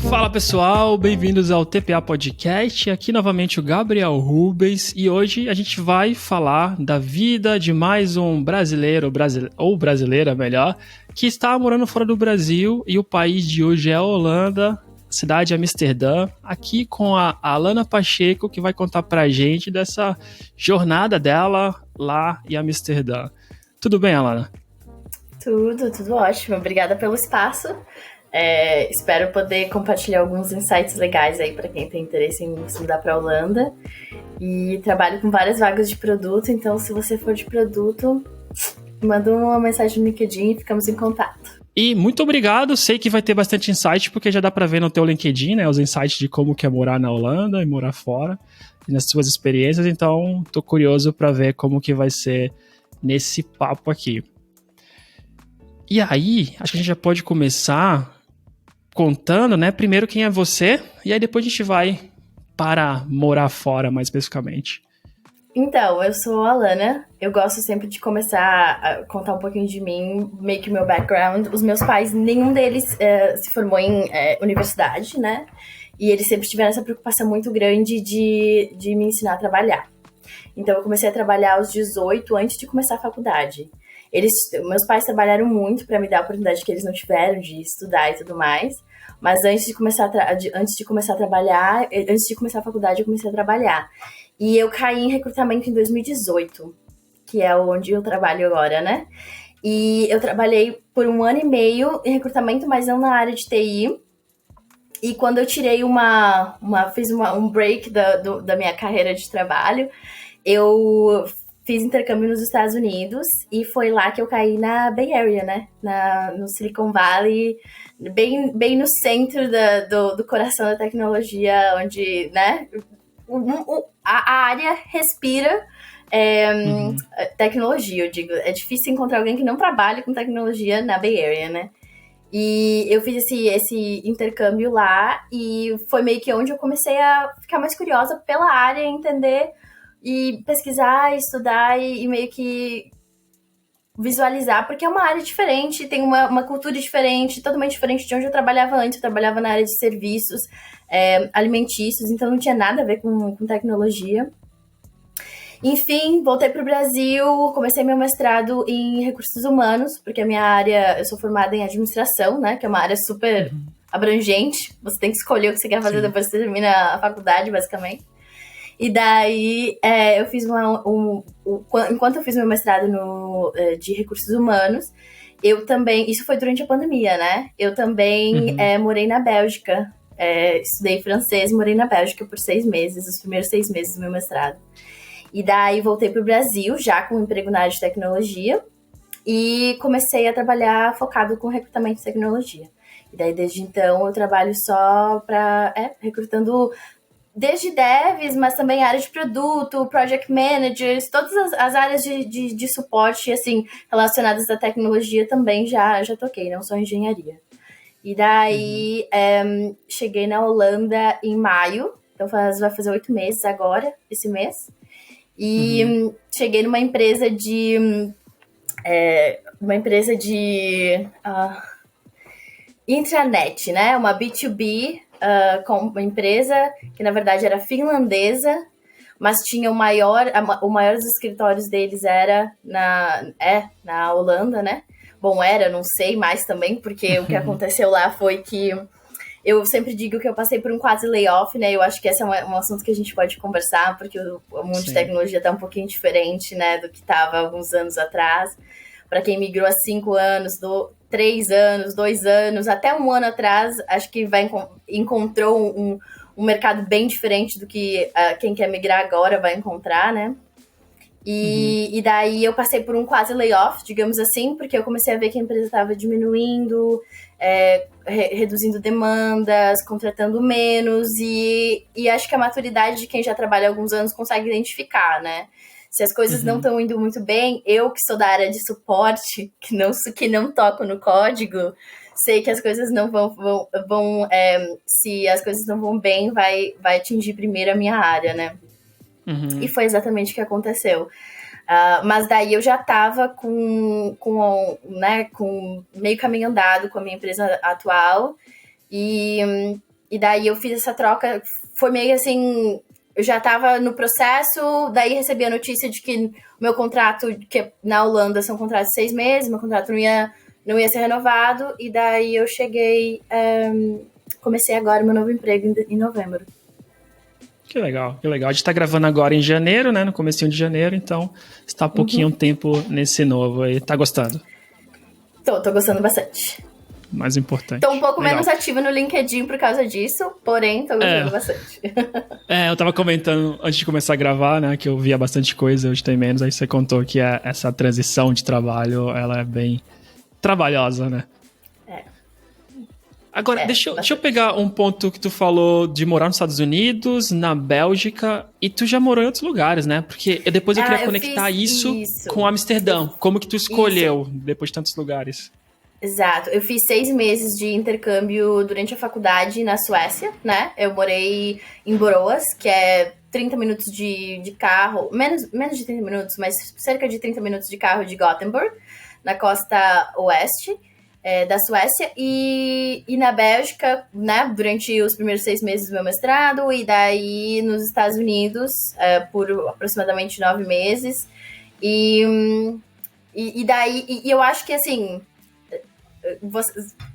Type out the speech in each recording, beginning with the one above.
Fala pessoal, bem-vindos ao TPA Podcast, aqui novamente o Gabriel Rubens e hoje a gente vai falar da vida de mais um brasileiro, ou brasileira melhor, que está morando fora do Brasil e o país de hoje é a Holanda, cidade de Amsterdã, aqui com a Alana Pacheco que vai contar pra gente dessa jornada dela lá em Amsterdã. Tudo bem, Alana? Tudo ótimo, obrigada pelo espaço. Espero poder compartilhar alguns insights legais aí para quem tem interesse em se mudar para a Holanda. E trabalho com várias vagas de produto, então se você for de produto, manda uma mensagem no LinkedIn e ficamos em contato. E muito obrigado, sei que vai ter bastante insight, porque já dá para ver no teu LinkedIn, né, os insights de como que é morar na Holanda e morar fora, e nas suas experiências, então tô curioso para ver como que vai ser nesse papo aqui. E aí, acho que a gente já pode começar contando, né, primeiro quem é você, e aí depois a gente vai para morar fora, mais especificamente. Então, eu sou a Alana, eu gosto sempre de começar a contar um pouquinho de mim, meio que o meu background. Os meus pais, nenhum deles se formou em universidade, né, e eles sempre tiveram essa preocupação muito grande de me ensinar a trabalhar. Então, eu comecei a trabalhar aos 18, antes de começar a faculdade. Meus pais trabalharam muito para me dar a oportunidade que eles não tiveram de estudar e tudo mais. Mas antes de começar a faculdade, eu comecei a trabalhar. E eu caí em recrutamento em 2018, que é onde eu trabalho agora, né? E eu trabalhei por 1 ano e meio em recrutamento, mas não na área de TI. E quando eu tirei fiz um break da minha carreira de trabalho, eu fiz intercâmbio nos Estados Unidos e foi lá que eu caí na Bay Area, né? No Silicon Valley, bem no centro do coração da tecnologia, onde, né? A área respira tecnologia, eu digo. É difícil encontrar alguém que não trabalhe com tecnologia na Bay Area, né? E eu fiz esse intercâmbio lá e foi meio que onde eu comecei a ficar mais curiosa pela área, entender e pesquisar, estudar e meio que visualizar, porque é uma área diferente, tem uma cultura diferente, totalmente diferente de onde eu trabalhava antes. Eu trabalhava na área de serviços alimentícios, então não tinha nada a ver com tecnologia. Enfim, voltei para o Brasil, comecei meu mestrado em recursos humanos, porque a minha área, eu sou formada em administração, né, que é uma área super abrangente. Você tem que escolher o que você quer fazer depois que você termina a faculdade, basicamente. E daí, eu fiz enquanto eu fiz meu mestrado de recursos humanos, eu também, isso foi durante a pandemia, né? Eu também morei na Bélgica, estudei francês, morei na Bélgica por 6 meses, os primeiros 6 meses do meu mestrado. E daí voltei pro Brasil, já com um emprego na área de tecnologia, e comecei a trabalhar focado com recrutamento de tecnologia. E daí, desde então, eu trabalho só recrutando desde devs, mas também área de produto, project managers, todas as áreas de suporte, assim, relacionadas à tecnologia também já toquei, não só engenharia. E daí, cheguei na Holanda em maio, então vai fazer 8 meses agora, esse mês. E cheguei numa empresa de intranet, né? Uma B2B, com uma empresa que na verdade era finlandesa, mas tinha o maior dos escritórios deles era na Holanda, né? Bom, não sei mais também, porque o que aconteceu lá foi que eu sempre digo que eu passei por um quase layoff, né? Eu acho que esse é um assunto que a gente pode conversar, porque o mundo de tecnologia tá um pouquinho diferente, né, do que estava alguns anos atrás. Para quem migrou há 5 anos, 3 anos, 2 anos, até 1 ano atrás, acho que encontrou um mercado bem diferente do que quem quer migrar agora vai encontrar, né? E daí eu passei por um quase layoff, digamos assim, porque eu comecei a ver que a empresa estava diminuindo, reduzindo demandas, contratando menos, e acho que a maturidade de quem já trabalha há alguns anos consegue identificar, né? Se as coisas não estão indo muito bem, eu que sou da área de suporte, que não toco no código, sei que as coisas não se as coisas não vão bem, vai atingir primeiro a minha área, né? E foi exatamente o que aconteceu. Mas daí eu já estava com meio caminho andado com a minha empresa atual e E daí eu fiz essa troca, foi meio assim, eu já tava no processo, daí recebi a notícia de que o meu contrato, que na Holanda são contratos de 6 meses, meu contrato não ia ser renovado, e daí eu cheguei, comecei agora meu novo emprego em novembro. Que legal, que legal. A gente tá gravando agora em janeiro, né? No comecinho de janeiro, então está há pouquinho tempo nesse novo aí. Tá gostando? Tô gostando bastante. Mais importante. Tô um pouco legal. menos ativa no LinkedIn por causa disso, porém tô gostando bastante. Eu tava comentando antes de começar a gravar, né? Que eu via bastante coisa, hoje tem menos. Aí você contou que essa transição de trabalho, ela é bem trabalhosa, né? Agora, deixa eu pegar um ponto que tu falou de morar nos Estados Unidos, na Bélgica, e tu já morou em outros lugares, né? Porque depois eu queria conectar isso com Amsterdã. Como que tu escolheu depois de tantos lugares? Exato. Eu fiz 6 meses de intercâmbio durante a faculdade na Suécia, né? Eu morei em Borås, que é 30 minutos de carro, menos de 30 minutos, mas cerca de 30 minutos de carro de Gothenburg, na costa oeste. Da Suécia e na Bélgica, né, durante os primeiros 6 meses do meu mestrado, e daí nos Estados Unidos por aproximadamente 9 meses. E daí eu acho que assim,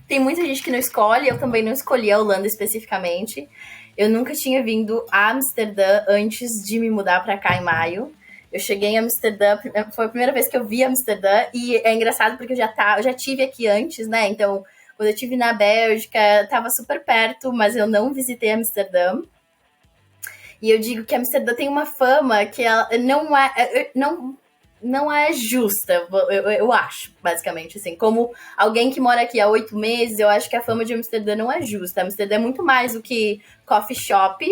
tem muita gente que não escolhe, eu também não escolhi a Holanda especificamente. Eu nunca tinha vindo a Amsterdã antes de me mudar para cá em maio. Eu cheguei em Amsterdã, foi a primeira vez que eu vi Amsterdã, e é engraçado porque eu já tive aqui antes, né? Então, quando eu estive na Bélgica, tava super perto, mas eu não visitei Amsterdã. E eu digo que Amsterdã tem uma fama que ela não é justa, eu acho, basicamente, assim. Como alguém que mora aqui há 8 meses, eu acho que a fama de Amsterdã não é justa. Amsterdã é muito mais do que coffee shop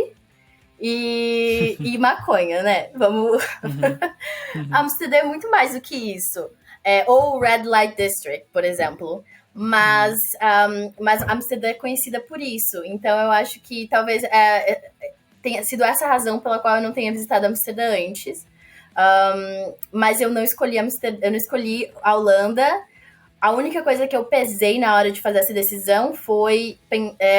e maconha, né? Vamos. Amsterdã é muito mais do que isso. Ou Red Light District, por exemplo. Mas Amsterdã é conhecida por isso. Então eu acho que talvez tenha sido essa a razão pela qual eu não tenha visitado Amsterdã antes. Mas eu não escolhi eu não escolhi a Holanda. A única coisa que eu pesei na hora de fazer essa decisão foi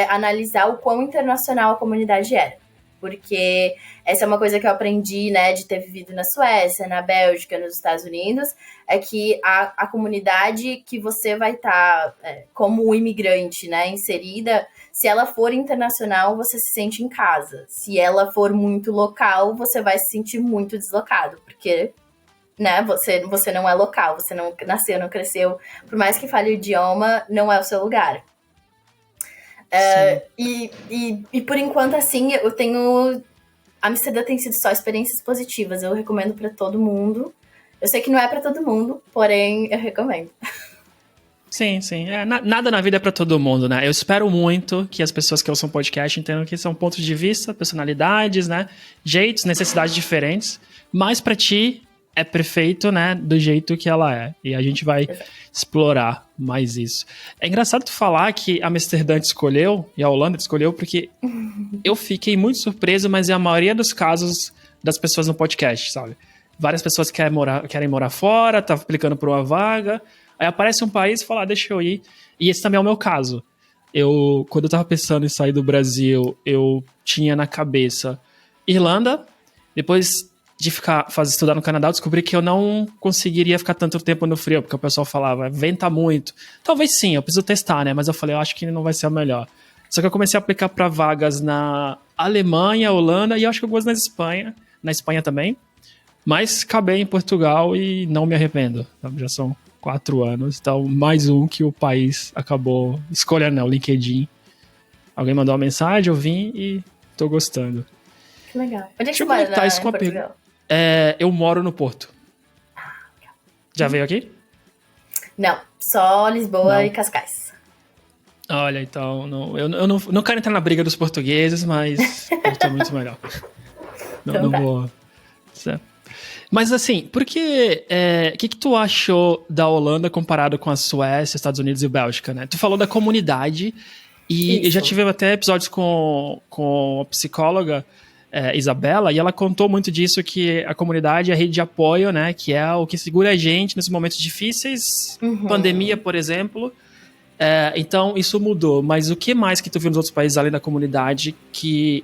analisar o quão internacional a comunidade era. Porque essa é uma coisa que eu aprendi, né, de ter vivido na Suécia, na Bélgica, nos Estados Unidos, é que a comunidade que você vai estar como imigrante, né, inserida, se ela for internacional, você se sente em casa. Se ela for muito local, você vai se sentir muito deslocado, porque, né, você não é local, você não nasceu, não cresceu, por mais que fale o idioma, não é o seu lugar. E por enquanto, assim, eu tenho... Amsterdã tem sido só experiências positivas. Eu recomendo pra todo mundo. Eu sei que não é pra todo mundo, porém, eu recomendo. Sim. Nada na vida é pra todo mundo, né? Eu espero muito que as pessoas que ouçam podcast entendam que são pontos de vista, personalidades, né? Jeitos, necessidades diferentes. Mas pra ti é perfeito, né? Do jeito que ela é. E a gente vai explorar mais isso. É engraçado tu falar que a Amsterdã te escolheu e a Holanda te escolheu, porque eu fiquei muito surpreso, mas é a maioria dos casos das pessoas no podcast, sabe? Várias pessoas querem morar fora, tá aplicando por uma vaga, aí aparece um país e fala, deixa eu ir. E esse também é o meu caso. Quando eu tava pensando em sair do Brasil, eu tinha na cabeça Irlanda, depois de estudar no Canadá, eu descobri que eu não conseguiria ficar tanto tempo no frio, porque o pessoal falava, venta muito. Talvez sim, eu preciso testar, né? Mas eu falei, eu acho que não vai ser o melhor. Só que eu comecei a aplicar para vagas na Alemanha, Holanda, e eu acho que eu gosto na Espanha também. Mas acabei em Portugal e não me arrependo. Já são 4 anos, então mais um que o país acabou escolhendo, né? O LinkedIn. Alguém mandou uma mensagem, eu vim e tô gostando. Que legal. Onde é que Deixa eu você conectar mora isso com a Portugal? Eu moro no Porto. Já veio aqui? Não, só Lisboa e Cascais. Olha, então, eu não quero entrar na briga dos portugueses, mas Porto é muito melhor. Não vou... Mas assim, por que... O que tu achou da Holanda comparado com a Suécia, Estados Unidos e Bélgica, né? Tu falou da comunidade e já tive até episódios com a psicóloga Isabela, e ela contou muito disso, que a comunidade é a rede de apoio, né, que é o que segura a gente nesses momentos difíceis, pandemia, por exemplo, Então, isso mudou. Mas o que mais que tu viu nos outros países, além da comunidade, que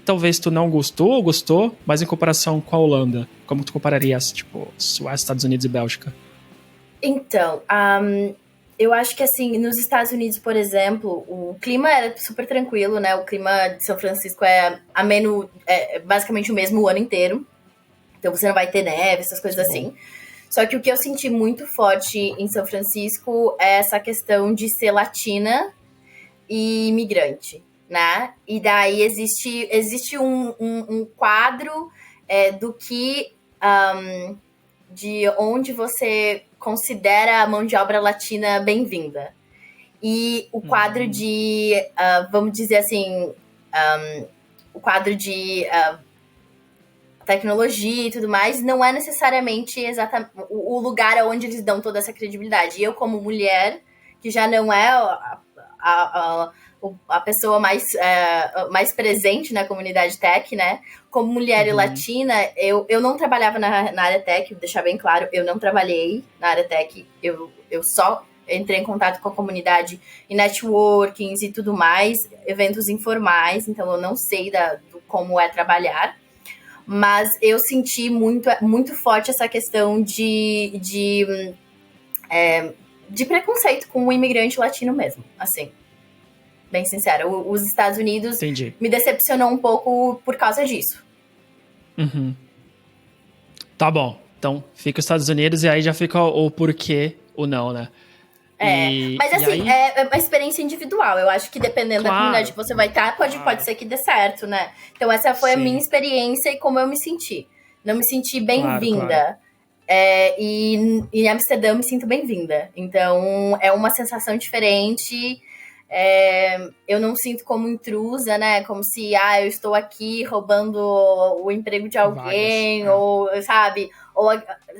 talvez tu não gostou ou gostou, mas em comparação com a Holanda? Como tu compararias, tipo, Suécia, Estados Unidos e Bélgica? Então, eu acho que, assim, nos Estados Unidos, por exemplo, o clima era super tranquilo, né? O clima de São Francisco é ameno, basicamente o mesmo o ano inteiro. Então, você não vai ter neve, essas coisas assim. Só que o que eu senti muito forte em São Francisco é essa questão de ser latina e imigrante, né? E daí existe um quadro do que... de onde você considera a mão de obra latina bem-vinda. E o quadro de, vamos dizer assim, o quadro de tecnologia e tudo mais, não é necessariamente exatamente o lugar onde eles dão toda essa credibilidade. E eu, como mulher, que já não é a pessoa mais presente na comunidade tech, né? Como mulher e latina, eu não trabalhava na área tech, vou deixar bem claro, eu não trabalhei na área tech, eu só entrei em contato com a comunidade em networkings e tudo mais, eventos informais, então eu não sei do como é trabalhar, mas eu senti muito forte essa questão de preconceito com o imigrante latino mesmo, assim. Bem sincera, os Estados Unidos me decepcionou um pouco por causa disso. Tá bom, então fica os Estados Unidos e aí já fica o porquê, o não, né? Mas assim, é uma experiência individual. Eu acho que dependendo da comunidade que você vai estar, pode ser que dê certo, né? Então essa foi a minha experiência e como eu me senti. Não me senti bem-vinda. Claro. E em Amsterdã eu me sinto bem-vinda. Então é uma sensação diferente. Eu não sinto como intrusa, né? Como se, eu estou aqui roubando o emprego de alguém, ou, sabe? Ou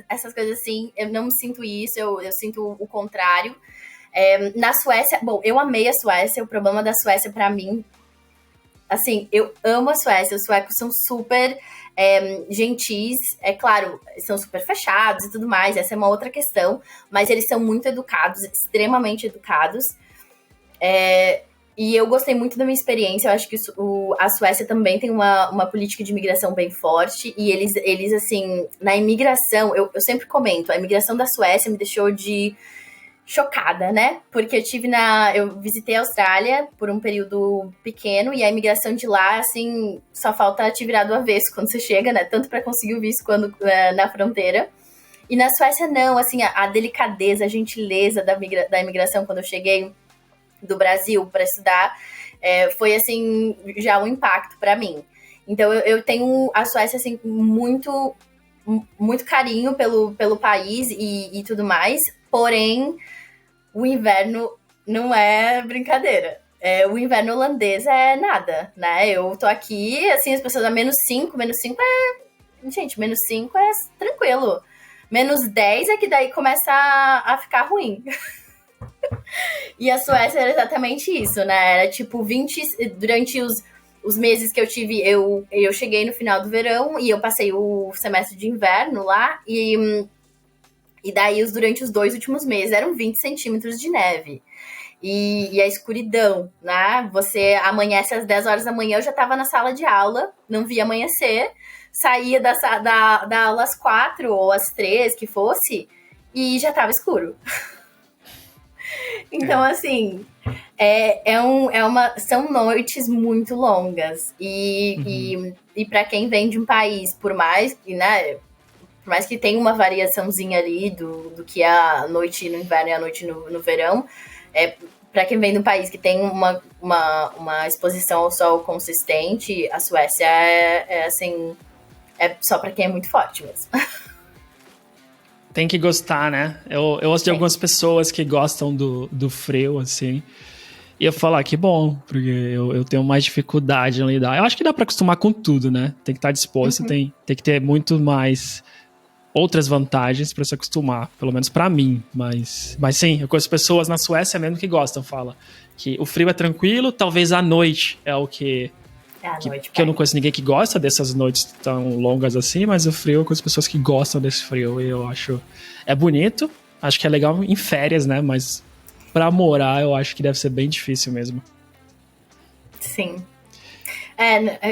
essas coisas assim. Eu não me sinto isso, eu sinto o contrário. Na Suécia, bom, eu amei a Suécia. O problema da Suécia, pra mim, assim, eu amo a Suécia. Os suecos são super gentis. É claro, são super fechados e tudo mais. Essa é uma outra questão. Mas eles são muito educados, extremamente educados. E eu gostei muito da minha experiência. Eu acho que a Suécia também tem uma política de imigração bem forte. E eles assim, na imigração, eu sempre comento, a imigração da Suécia me deixou chocada, né? Porque eu visitei a Austrália por um período pequeno e a imigração de lá, assim, só falta te virar do avesso quando você chega, né? Tanto para conseguir o visto quanto na fronteira. E na Suécia, não, assim, a delicadeza, a gentileza da imigração quando eu cheguei do Brasil para estudar, foi assim, já um impacto para mim. Então eu tenho a Suécia assim muito, muito carinho pelo país e tudo mais, porém o inverno não é brincadeira. O inverno holandês é nada, né? Eu tô aqui, assim, as pessoas a -5 gente, -5 é tranquilo. -10 é que daí começa a ficar ruim. E a Suécia era exatamente isso, né? Era tipo 20... Durante os meses que eu tive... Eu cheguei no final do verão e eu passei o semestre de inverno lá. E daí, durante os 2 últimos meses, eram 20 centímetros de neve. E a escuridão, né? Você amanhece às 10 horas da manhã, eu já tava na sala de aula, não via amanhecer. Saía da aula às 4 ou às 3, que fosse, e já tava escuro. Então, assim, são noites muito longas. E para quem vem de um país, por mais que tenha uma variaçãozinha ali do que é a noite no inverno e a noite no verão, para quem vem de um país que tem uma exposição ao sol consistente, a Suécia assim, só para quem é muito forte mesmo. Tem que gostar, né? Eu ouço de algumas pessoas que gostam do frio, assim. E eu falo, que bom, porque eu tenho mais dificuldade em lidar. Eu acho que dá pra acostumar com tudo, né? Tem que estar disposto, tem que ter muito mais outras vantagens pra se acostumar, pelo menos pra mim. Mas sim, eu conheço pessoas na Suécia mesmo que gostam, fala que o frio é tranquilo, talvez a noite é o que eu não conheço ninguém que gosta dessas noites tão longas assim, mas o frio, eu conheço pessoas que gostam desse frio e eu acho bonito, acho que é legal em férias, né, mas pra morar, eu acho que deve ser bem difícil mesmo. Sim.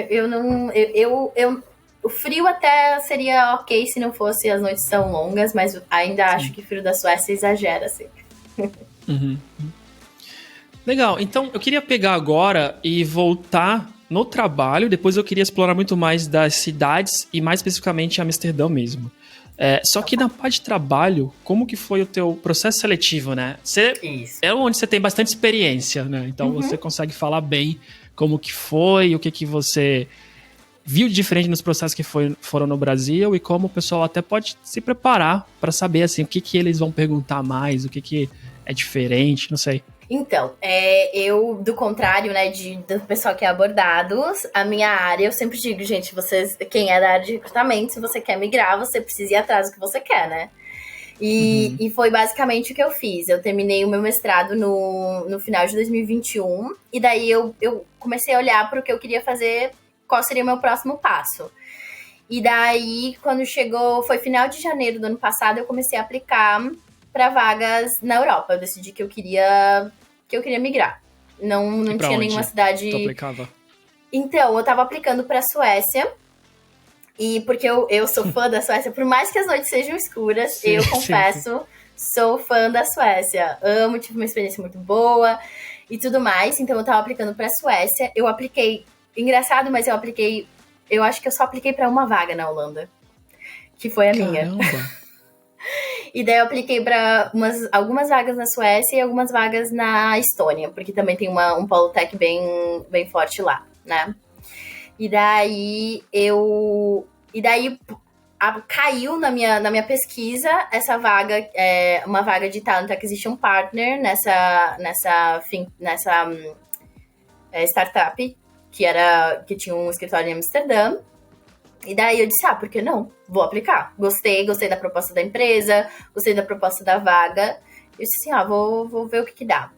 Eu não... o frio até seria ok se não fosse as noites tão longas, mas ainda acho que o frio da Suécia exagera, assim. Uhum. Legal, então eu queria pegar agora e voltar no trabalho, depois eu queria explorar muito mais das cidades e mais especificamente Amsterdã mesmo. Só que na parte de trabalho, como que foi o teu processo seletivo, né? Isso. É onde você tem bastante experiência, né? Então você consegue falar bem como que foi, o que que você viu de diferente nos processos que foram no Brasil e como o pessoal até pode se preparar para saber assim, o que que eles vão perguntar mais, o que que é diferente, não sei. Então, eu, do contrário, né, do pessoal que é abordado, a minha área, eu sempre digo, gente, quem é da área de recrutamento, se você quer migrar, você precisa ir atrás do que você quer, né? E foi basicamente o que eu fiz. Eu terminei o meu mestrado no final de 2021, e daí eu comecei a olhar para o que eu queria fazer, qual seria o meu próximo passo. E daí, quando foi final de janeiro do ano passado, eu comecei a aplicar para vagas na Europa. Eu decidi que eu queria migrar. Não tinha onde nenhuma cidade. tu aplicava? Então, eu tava aplicando pra Suécia. E porque eu sou fã da Suécia, por mais que as noites sejam escuras, Sim, eu confesso, sou fã da Suécia. Amo, tive uma experiência muito boa e tudo mais. Então, eu tava aplicando pra Suécia. Eu apliquei. Engraçado, mas eu acho que eu só apliquei pra uma vaga na Holanda. Que foi a minha. Caramba! E daí eu apliquei para algumas vagas na Suécia e algumas vagas na Estônia, porque também tem um polo tech bem forte lá, né? E daí caiu na minha pesquisa essa vaga, uma vaga de Talent Acquisition Partner nessa startup que tinha um escritório em Amsterdã. E daí eu disse, por que não? Vou aplicar. Gostei da proposta da empresa, gostei da proposta da vaga. Eu disse assim, vou ver o que dá.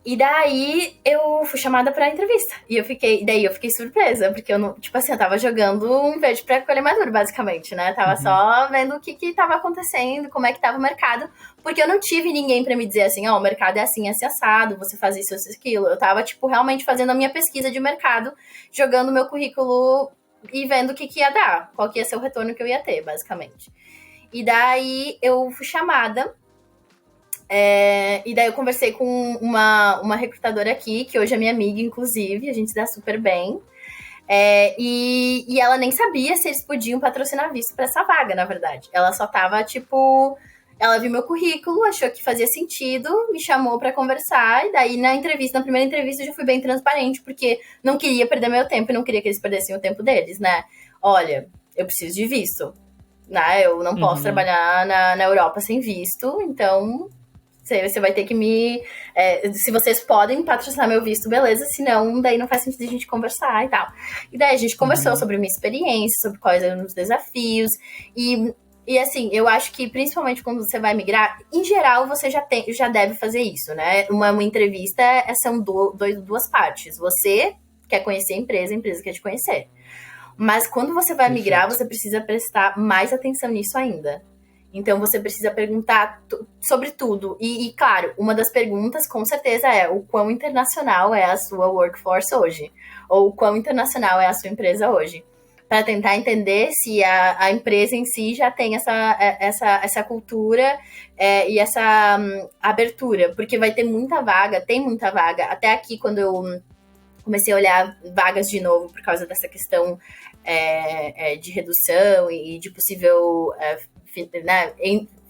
E daí eu fui chamada pra entrevista. E eu fiquei surpresa, porque eu não, eu tava jogando um verde pra colher maduro, basicamente, né? Tava só vendo o que tava acontecendo, como é que tava o mercado, porque eu não tive ninguém pra me dizer assim, o mercado é assim, assado, você faz isso, aquilo. Eu tava, realmente fazendo a minha pesquisa de mercado, jogando meu currículo e vendo o que ia dar, qual que ia ser o retorno que eu ia ter, basicamente. E daí eu fui chamada, e daí eu conversei com uma recrutadora aqui, que hoje é minha amiga, inclusive, a gente se dá super bem, e ela nem sabia se eles podiam patrocinar visto pra essa vaga, na verdade. Ela só tava, ela viu meu currículo, achou que fazia sentido, me chamou pra conversar, e daí na primeira entrevista eu já fui bem transparente, porque não queria perder meu tempo e não queria que eles perdessem o tempo deles, né? Olha, eu preciso de visto, né? Eu não posso trabalhar na Europa sem visto, então você vai ter que se vocês podem patrocinar meu visto, beleza, senão daí não faz sentido a gente conversar e tal. E daí a gente conversou sobre minha experiência, sobre quais eram os desafios, e assim, eu acho que principalmente quando você vai migrar, em geral você já deve fazer isso, né? Uma entrevista são duas partes. Você quer conhecer a empresa quer te conhecer. Mas quando você vai migrar, você precisa prestar mais atenção nisso ainda. Então você precisa perguntar sobre tudo. E claro, uma das perguntas com certeza é o quão internacional é a sua workforce hoje. Ou o quão internacional é a sua empresa hoje. Para tentar entender se a empresa em si já tem essa cultura e essa abertura. Porque vai ter tem muita vaga. Até aqui, quando eu comecei a olhar vagas de novo por causa dessa questão de redução e de possível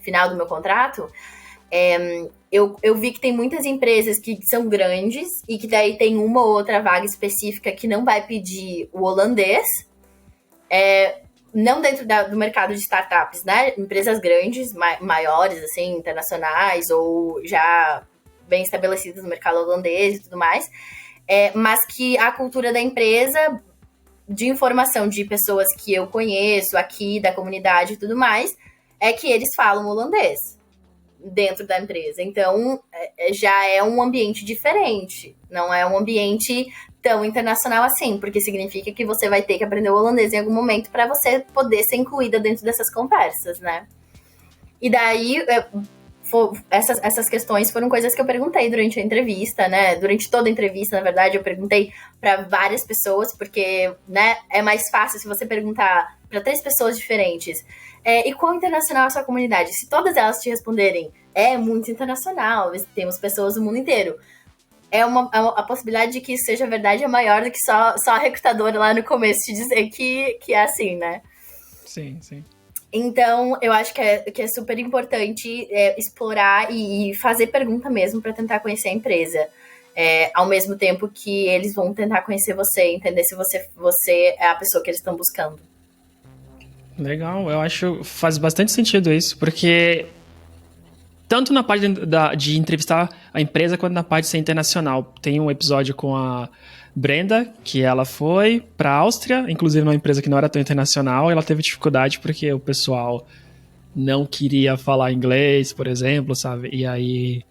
final do meu contrato, eu vi que tem muitas empresas que são grandes e que daí tem uma ou outra vaga específica que não vai pedir o holandês, não dentro do mercado de startups, né? Empresas grandes, maiores, assim, internacionais, ou já bem estabelecidas no mercado holandês e tudo mais, mas que a cultura da empresa, de informação de pessoas que eu conheço aqui, da comunidade e tudo mais, é que eles falam holandês dentro da empresa. Então, já é um ambiente diferente. Não é um ambiente tão internacional assim, porque significa que você vai ter que aprender o holandês em algum momento para você poder ser incluída dentro dessas conversas, né? E daí, essas questões foram coisas que eu perguntei durante a entrevista, né? Durante toda a entrevista, na verdade, eu perguntei para várias pessoas, porque, né, é mais fácil se você perguntar para 3 pessoas diferentes. E qual internacional é a sua comunidade? Se todas elas te responderem, é muito internacional, temos pessoas do mundo inteiro. A possibilidade de que isso seja verdade é maior do que só a recrutadora lá no começo te dizer que é assim, né? Sim, sim. Então, eu acho que é super importante explorar e fazer pergunta mesmo para tentar conhecer a empresa. Ao mesmo tempo que eles vão tentar conhecer você, entender se você é a pessoa que eles estão buscando. Legal, eu acho que faz bastante sentido isso, porque tanto na parte de entrevistar a empresa quanto na parte de ser internacional. Tem um episódio com a Brenda, que ela foi para a Áustria, inclusive numa empresa que não era tão internacional, e ela teve dificuldade porque o pessoal não queria falar inglês, por exemplo, sabe? E aí...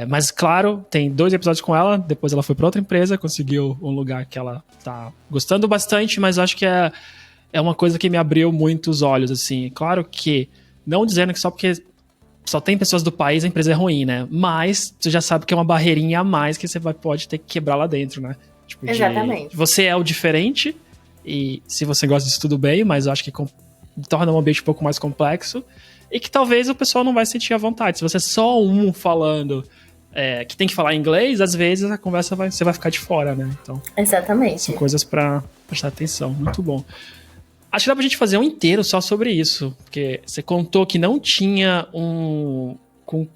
mas, claro, tem 2 episódios com ela, depois ela foi para outra empresa, conseguiu um lugar que ela tá gostando bastante, mas eu acho que é uma coisa que me abriu muito os olhos, assim. Claro que, não dizendo que só porque só tem pessoas do país, a empresa é ruim, né? Mas você já sabe que é uma barreirinha a mais que você pode ter que quebrar lá dentro, né? Tipo, exatamente. Você é o diferente, e se você gosta disso, tudo bem, mas eu acho que torna um ambiente um pouco mais complexo, e que talvez o pessoal não vai sentir à vontade. Se você é só um falando que tem que falar inglês, às vezes a conversa você vai ficar de fora, né? Então, exatamente. São coisas pra prestar atenção. Muito bom. Acho que dá pra gente fazer um inteiro só sobre isso, porque você contou que não tinha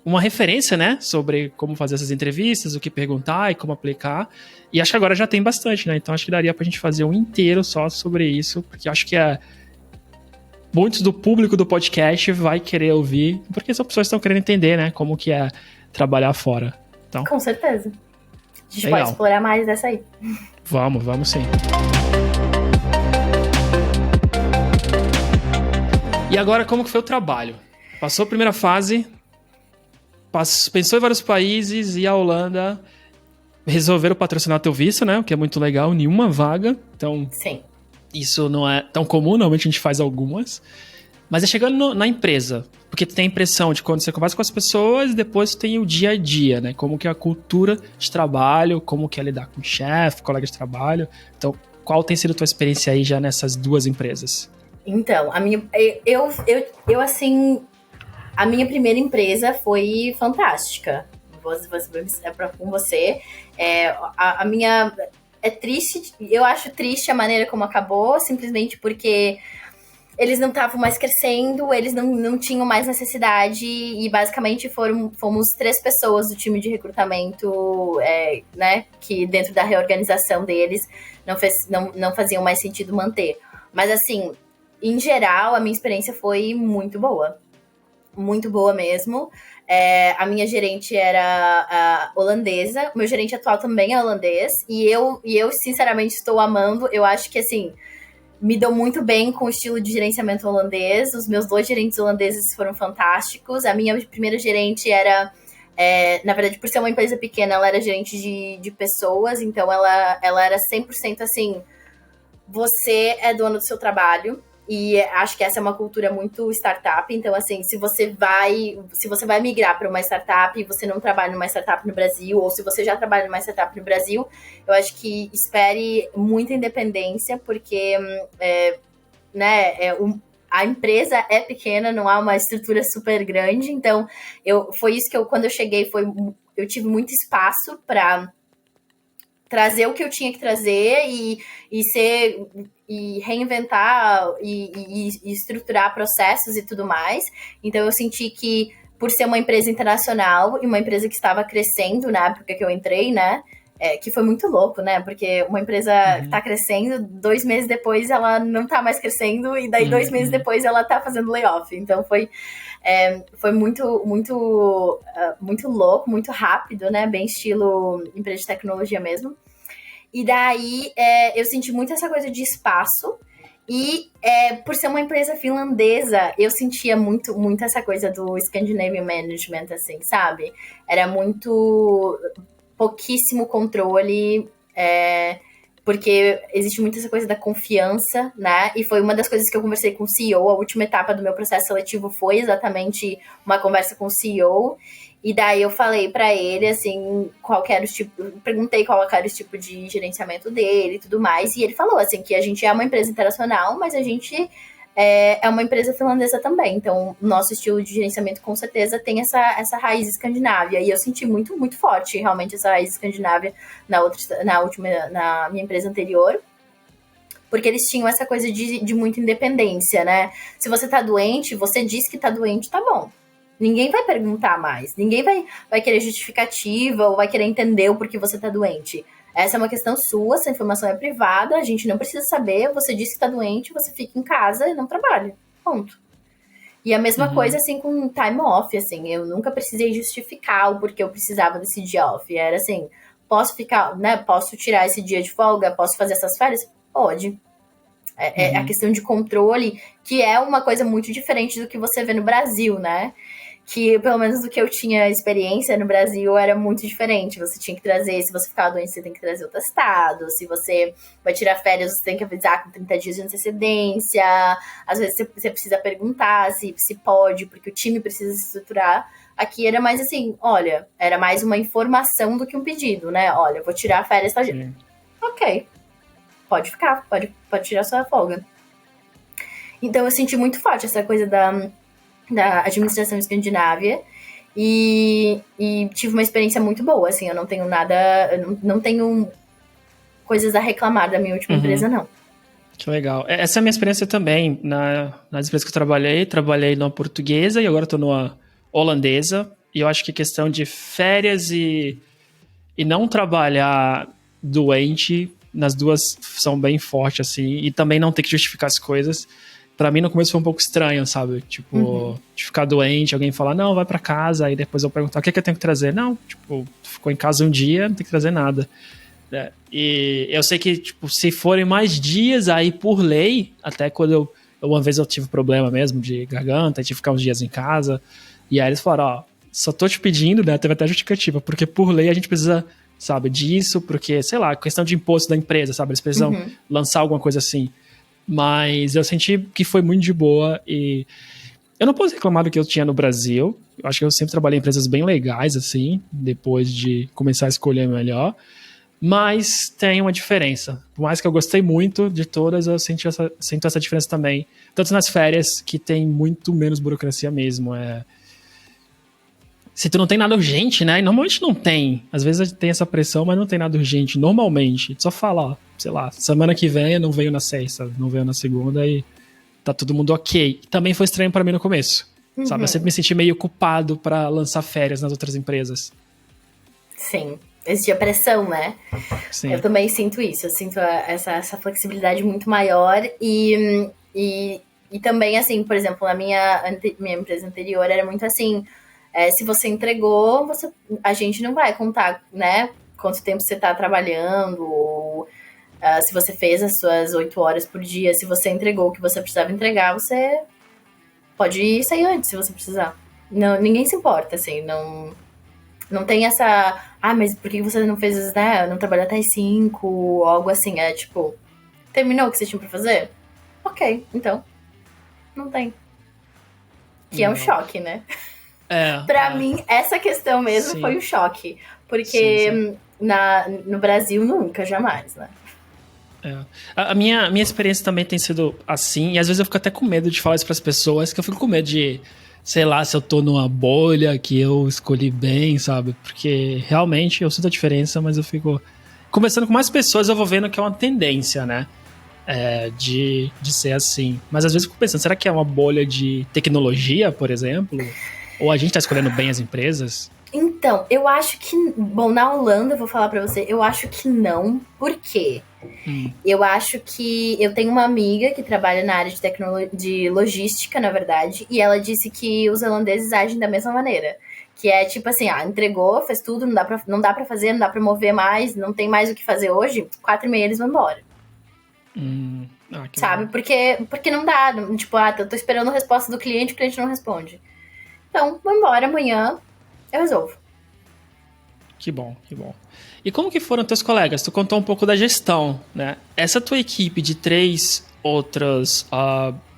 uma referência, né, sobre como fazer essas entrevistas, o que perguntar e como aplicar, e acho que agora já tem bastante, né, então acho que daria pra gente fazer um inteiro só sobre isso, porque acho que muitos do público do podcast vai querer ouvir, porque as pessoas estão querendo entender, né, como que é trabalhar fora. Então, com certeza. A gente legal. pode explorar mais dessa aí. Vamos sim. E agora, como que foi o trabalho? Passou a primeira fase, pensou em vários países e a Holanda resolveram patrocinar teu visto, né? O que é muito legal, nenhuma vaga. Então, sim, isso não é tão comum, normalmente a gente faz algumas. Mas é chegando na empresa, porque tu tem a impressão de quando você conversa com as pessoas e depois tem o dia a dia, né? Como que é a cultura de trabalho, como que é lidar com o chefe, colega de trabalho. Então, qual tem sido a tua experiência aí já nessas 2 empresas? Então, a minha primeira empresa foi fantástica. Com você. A minha... É triste, eu acho triste a maneira como acabou, simplesmente porque eles não estavam mais crescendo, eles não tinham mais necessidade, e basicamente fomos 3 pessoas do time de recrutamento, né, que dentro da reorganização deles não faziam mais sentido manter. Mas assim, em geral, a minha experiência foi muito boa. Muito boa mesmo. A minha gerente era holandesa. O meu gerente atual também é holandês. E eu, sinceramente, estou amando. Eu acho que, assim, me dou muito bem com o estilo de gerenciamento holandês. Os meus 2 gerentes holandeses foram fantásticos. A minha primeira gerente era... na verdade, por ser uma empresa pequena, ela era gerente de pessoas. Então, ela era 100% assim... Você é dono do seu trabalho. E acho que essa é uma cultura muito startup. Então, assim, se você vai migrar para uma startup e você não trabalha numa startup no Brasil, ou se você já trabalha numa startup no Brasil, eu acho que espere muita independência, porque a empresa é pequena, não há uma estrutura super grande. Então, foi isso que quando eu cheguei, eu tive muito espaço para trazer o que eu tinha que trazer e reinventar e estruturar processos e tudo mais. Então eu senti que, por ser uma empresa internacional e uma empresa que estava crescendo na época que eu entrei, né, que foi muito louco, né, porque uma empresa que tá crescendo, 2 meses depois ela não tá mais crescendo, e daí 2 meses depois ela tá fazendo layoff. Então foi muito, muito, muito louco, muito rápido, né, bem estilo empresa de tecnologia mesmo. E daí eu senti muito essa coisa de espaço. E por ser uma empresa finlandesa, eu sentia muito, muito essa coisa do Scandinavian Management, assim, sabe? Era muito pouquíssimo controle. porque existe muito essa coisa da confiança, né? E foi uma das coisas que eu conversei com o CEO. A última etapa do meu processo seletivo foi exatamente uma conversa com o CEO. E daí eu falei pra ele, assim, perguntei qual era o tipo de gerenciamento dele e tudo mais. E ele falou, assim, que a gente é uma empresa internacional, mas a gente é uma empresa finlandesa também. Então, o nosso estilo de gerenciamento, com certeza, tem essa raiz escandinávia. E eu senti muito, muito forte, realmente, essa raiz escandinávia na minha empresa anterior. Porque eles tinham essa coisa de muita independência, né? Se você tá doente, você diz que tá doente, tá bom. Ninguém vai perguntar mais. Ninguém vai querer justificativa ou vai querer entender o porquê você tá doente. Essa é uma questão sua, essa informação é privada, a gente não precisa saber, você disse que tá doente, você fica em casa e não trabalha. Ponto. E a mesma coisa, assim, com time off, assim, eu nunca precisei justificar o porquê eu precisava desse dia off. Era assim, posso ficar, né, posso tirar esse dia de folga, posso fazer essas férias? Pode. É a questão de controle, que é uma coisa muito diferente do que você vê no Brasil, né? Que, pelo menos do que eu tinha experiência no Brasil, era muito diferente. Você tinha que trazer, se você ficar doente, você tem que trazer o testado. Se você vai tirar férias, você tem que avisar com 30 dias de antecedência. Às vezes você precisa perguntar se pode, porque o time precisa se estruturar. Aqui era mais assim, olha, era mais uma informação do que um pedido, né? Olha, vou tirar férias, tá? Ok, pode ficar, pode tirar sua folga. Então eu senti muito forte essa coisa da administração escandinávia e tive uma experiência muito boa, assim, eu não tenho nada, não tenho coisas a reclamar da minha última empresa, não. Que legal. Essa é a minha experiência também, nas empresas que eu trabalhei numa portuguesa e agora estou numa holandesa, e eu acho que a questão de férias e não trabalhar doente, nas duas são bem fortes, assim, e também não ter que justificar as coisas. Pra mim, no começo foi um pouco estranho, sabe? Tipo, de ficar doente, alguém falar, não, vai pra casa, aí depois eu perguntar, o que eu tenho que trazer? Não, tipo, ficou em casa um dia, não tem que trazer nada. E eu sei que, tipo, se forem mais dias, aí por lei, até quando uma vez eu tive problema mesmo de garganta, tive que ficar uns dias em casa, e aí eles falaram, ó, só tô te pedindo, né, teve até justificativa, porque por lei a gente precisa, sabe, disso, porque, sei lá, questão de imposto da empresa, sabe, eles precisam lançar alguma coisa assim. Mas eu senti que foi muito de boa e eu não posso reclamar do que eu tinha no Brasil. Eu acho que eu sempre trabalhei em empresas bem legais, assim, depois de começar a escolher melhor. Mas tem uma diferença. Por mais que eu gostei muito de todas, eu sinto essa diferença também. Tanto nas férias, que tem muito menos burocracia mesmo. Se tu não tem nada urgente, né? E normalmente não tem. Às vezes tem essa pressão, mas não tem nada urgente. Normalmente. Só fala, ó, sei lá, semana que vem eu não venho na sexta, não venho na segunda e tá todo mundo ok. Também foi estranho pra mim no começo. Sabe? Eu sempre me senti meio culpado pra lançar férias nas outras empresas. Sim. Existia pressão, né? Sim. Eu também sinto isso. Eu sinto essa flexibilidade muito maior e também, assim, por exemplo, na minha empresa anterior era muito assim... se você entregou, a gente não vai contar, né, quanto tempo você está trabalhando, ou se você fez as suas 8 horas por dia, se você entregou o que você precisava entregar, você pode sair antes, se você precisar. Não, ninguém se importa, assim, não tem essa... mas por que você não fez, né, não trabalhou até as 5, ou algo assim, tipo, terminou o que você tinha pra fazer? Ok, então, não tem. Que é um choque, né? Pra mim, essa questão mesmo foi um choque. Porque no Brasil, nunca, jamais, né? A minha experiência também tem sido assim, e às vezes eu fico até com medo de falar isso pras pessoas, que eu fico com medo de, sei lá, se eu tô numa bolha que eu escolhi bem, sabe? Porque realmente eu sinto a diferença, mas eu fico... Conversando com mais pessoas, eu vou vendo que é uma tendência, né? De ser assim. Mas às vezes eu fico pensando, será que é uma bolha de tecnologia, por exemplo? Ou a gente tá escolhendo bem as empresas? Então, eu acho que... Bom, na Holanda, eu vou falar pra você, eu acho que não. Por quê? Eu acho que... Eu tenho uma amiga que trabalha na área de logística, na verdade, e ela disse que os holandeses agem da mesma maneira. Que é tipo assim, entregou, fez tudo, não dá pra fazer, não dá pra mover mais, não tem mais o que fazer hoje, 4h30 eles vão embora. Sabe? Porque não dá, tipo, eu tô esperando a resposta do cliente, o cliente não responde. Então, vou embora, amanhã eu resolvo. Que bom, que bom. E como que foram teus colegas? Tu contou um pouco da gestão, né? Essa tua equipe de 3 outras,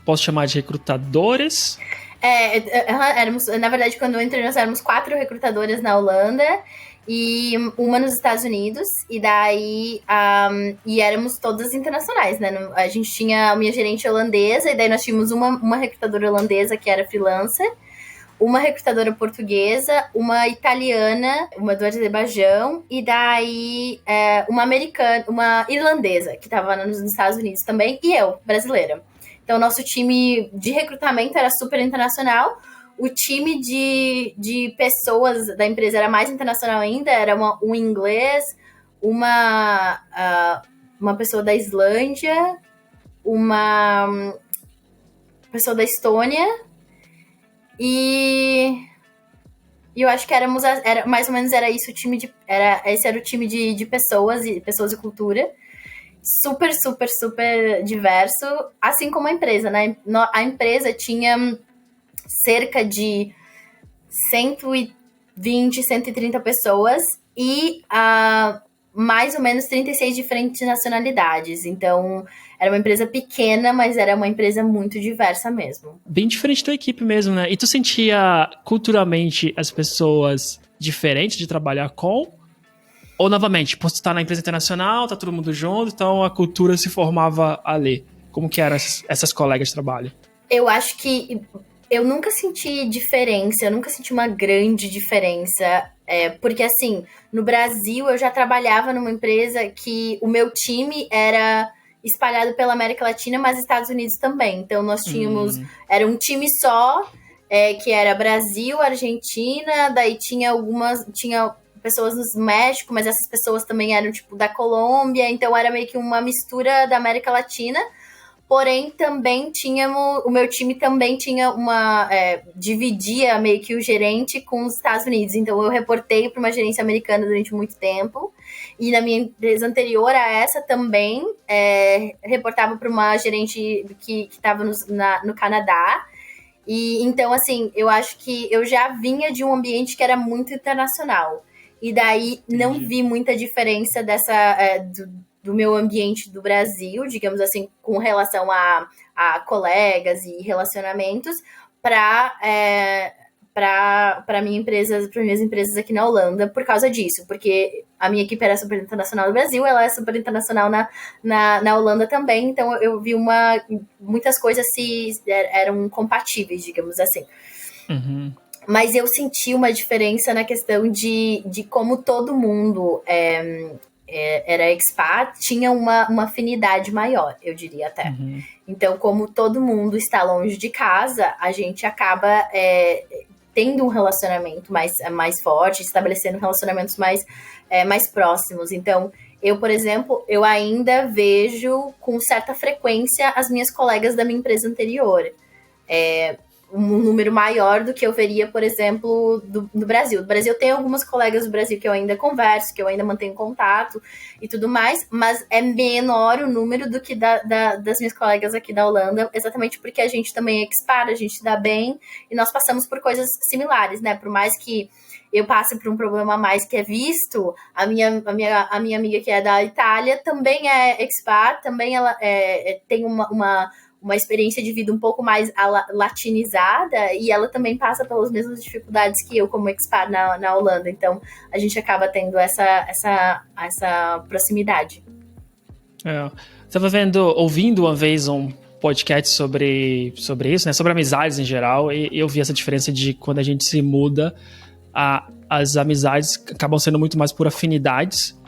posso chamar de recrutadores? Na verdade, quando eu entrei, nós éramos 4 recrutadoras na Holanda e uma nos Estados Unidos, e daí e éramos todas internacionais, né? A gente tinha a minha gerente holandesa, e daí nós tínhamos uma recrutadora holandesa que era freelancer, uma recrutadora portuguesa, uma italiana, uma do Azerbaijão, e daí uma americana, uma irlandesa, que estava nos Estados Unidos também, e eu, brasileira. Então, nosso time de recrutamento era super internacional. O time de pessoas da empresa era mais internacional ainda, era um inglês, uma pessoa da Islândia, uma pessoa da Estônia, e eu acho que mais ou menos era isso, esse era o time de pessoas e cultura. Super, super, super diverso, assim como a empresa, né? A empresa tinha cerca de 120, 130 pessoas e mais ou menos 36 diferentes nacionalidades. Então, era uma empresa pequena, mas era uma empresa muito diversa mesmo. Bem diferente da equipe mesmo, né? E tu sentia culturalmente as pessoas diferentes de trabalhar com? Ou, novamente, por tu estar na empresa internacional, tá todo mundo junto, então a cultura se formava ali. Como que eram essas colegas de trabalho? Eu acho que eu nunca senti diferença, eu nunca senti uma grande diferença. Porque, assim, no Brasil eu já trabalhava numa empresa que o meu time era espalhado pela América Latina, mas Estados Unidos também. Então, nós tínhamos... Era um time só, que era Brasil, Argentina, daí tinha pessoas no México, mas essas pessoas também eram, tipo, da Colômbia. Então, era meio que uma mistura da América Latina. Porém, também o meu time também tinha dividia meio que o gerente com os Estados Unidos. Então, eu reportei para uma gerência americana durante muito tempo. E na minha empresa anterior a essa também, reportava para uma gerente que estava no Canadá. E então, assim, eu acho que eu já vinha de um ambiente que era muito internacional. E daí, não vi muita diferença do meu ambiente do Brasil, digamos assim, com relação a colegas e relacionamentos, para minha empresa, para minhas empresas aqui na Holanda, por causa disso, porque a minha equipe era super internacional no Brasil, ela é super internacional na Holanda também, então eu vi muitas coisas eram compatíveis, digamos assim. Uhum. Mas eu senti uma diferença na questão de como todo mundo era expat, tinha uma afinidade maior, eu diria até. Uhum. Então, como todo mundo está longe de casa, a gente acaba tendo um relacionamento mais forte, estabelecendo relacionamentos mais próximos. Então, eu, por exemplo, eu ainda vejo com certa frequência as minhas colegas da minha empresa anterior. Um número maior do que eu veria, por exemplo, do Brasil. Do Brasil, eu tenho algumas colegas do Brasil que eu ainda converso, que eu ainda mantenho contato e tudo mais, mas é menor o número do que das minhas colegas aqui da Holanda, exatamente porque a gente também é expat, a gente dá bem, e nós passamos por coisas similares, né? Por mais que eu passe por um problema a mais que é visto, a minha amiga que é da Itália também é expat, também ela tem uma experiência de vida um pouco mais latinizada, e ela também passa pelas mesmas dificuldades que eu como expat na Holanda. Então, a gente acaba tendo essa proximidade. Estava ouvindo uma vez um podcast sobre isso, né? Sobre amizades em geral, e eu vi essa diferença de quando a gente se muda, as amizades acabam sendo muito mais por afinidades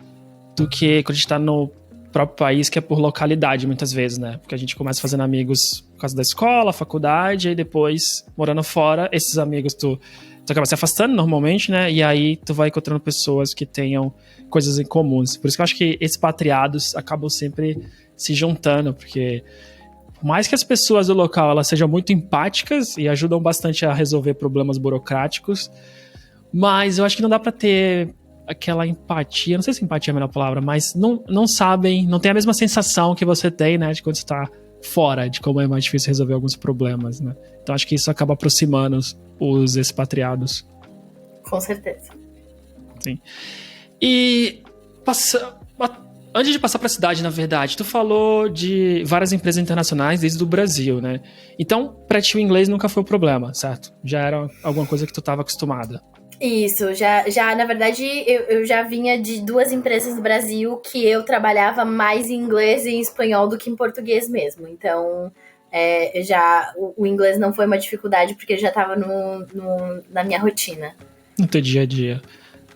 do que quando a gente está no próprio país, que é por localidade, muitas vezes, né? Porque a gente começa fazendo amigos por causa da escola, faculdade, e depois, morando fora, esses amigos tu acaba se afastando normalmente, né? E aí tu vai encontrando pessoas que tenham coisas em comuns. Por isso que eu acho que expatriados acabam sempre se juntando, porque por mais que as pessoas do local elas sejam muito empáticas e ajudam bastante a resolver problemas burocráticos, mas eu acho que não dá pra ter aquela empatia, não sei se empatia é a melhor palavra, mas não sabem, não tem a mesma sensação que você tem, né, de quando você tá fora, de como é mais difícil resolver alguns problemas, né. Então acho que isso acaba aproximando os expatriados. Com certeza. sim. E antes de passar para a cidade, na verdade, tu falou de várias empresas internacionais desde o Brasil, né? Então, para ti o inglês nunca foi o problema, certo? Já era alguma coisa que tu estava acostumada. Isso, já na verdade, eu já vinha de 2 empresas no Brasil que eu trabalhava mais em inglês e em espanhol do que em português mesmo. Então, o inglês não foi uma dificuldade porque já estava na minha rotina. No teu dia a dia.